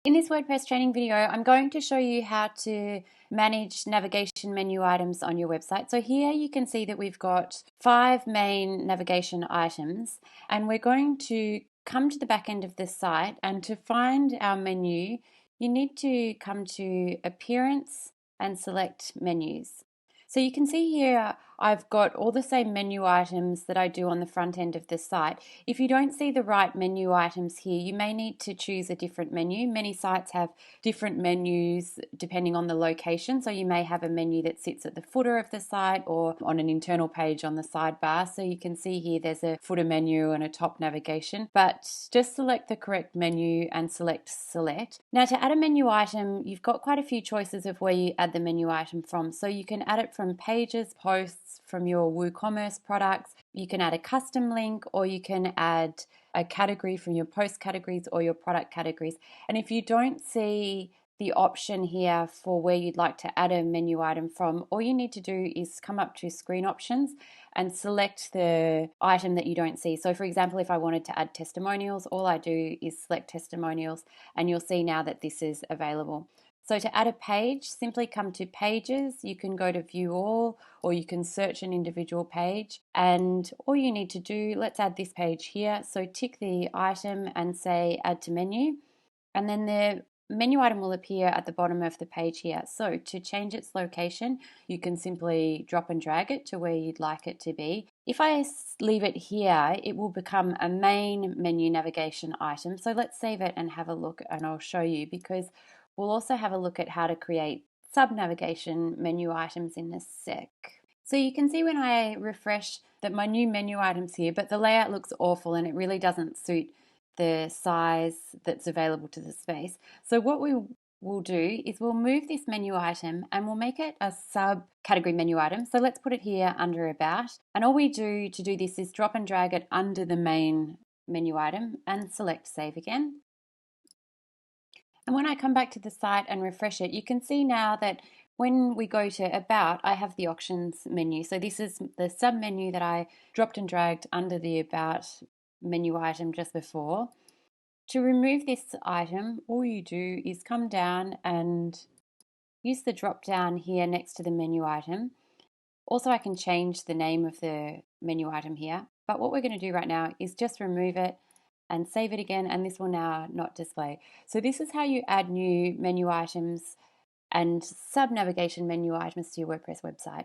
In this WordPress training video, I'm going to show you how to manage navigation menu items on your website. So here you can see that we've got 5 main navigation items, and we're going to come to the back end of this site, and to find our menu, you need to come to Appearance and select Menus. So you can see here I've got all the same menu items that I do on the front end of the site. If you don't see the right menu items here, you may need to choose a different menu. Many sites have different menus depending on the location. So you may have a menu that sits at the footer of the site or on an internal page on the sidebar. So you can see here there's a footer menu and a top navigation, but just select the correct menu and select Select. Now to add a menu item, you've got quite a few choices of where you add the menu item from. So you can add it from pages, posts, from your WooCommerce products. You can add a custom link, or you can add a category from your post categories or your product categories. And if you don't see the option here for where you'd like to add a menu item from, all you need to do is come up to Screen Options and select the item that you don't see. So for example, if I wanted to add testimonials, all I do is select testimonials, and you'll see now that this is available. So to add a page, simply come to Pages. You can go to View All, or you can search an individual page. And all you need to do, let's add this page here. So tick the item and say Add to Menu. And then the menu item will appear at the bottom of the page here. So to change its location, you can simply drop and drag it to where you'd like it to be. If I leave it here, it will become a main menu navigation item. So let's save it and have a look, and I'll show you, because we'll also have a look at how to create sub-navigation menu items in a sec. So you can see when I refresh that my new menu item's here, but the layout looks awful and it really doesn't suit the size that's available to the space. So what we will do is we'll move this menu item and we'll make it a subcategory menu item. So let's put it here under About. And all we do to do this is drop and drag it under the main menu item and select Save again. And when I come back to the site and refresh it, you can see now that when we go to About, I have the Options menu. So this is the sub menu that I dropped and dragged under the About menu item just before. To remove this item, all you do is come down and use the drop down here next to the menu item. Also, I can change the name of the menu item here, but what we're going to do right now is just remove it and save it again, and this will now not display. So this is how you add new menu items and sub-navigation menu items to your WordPress website.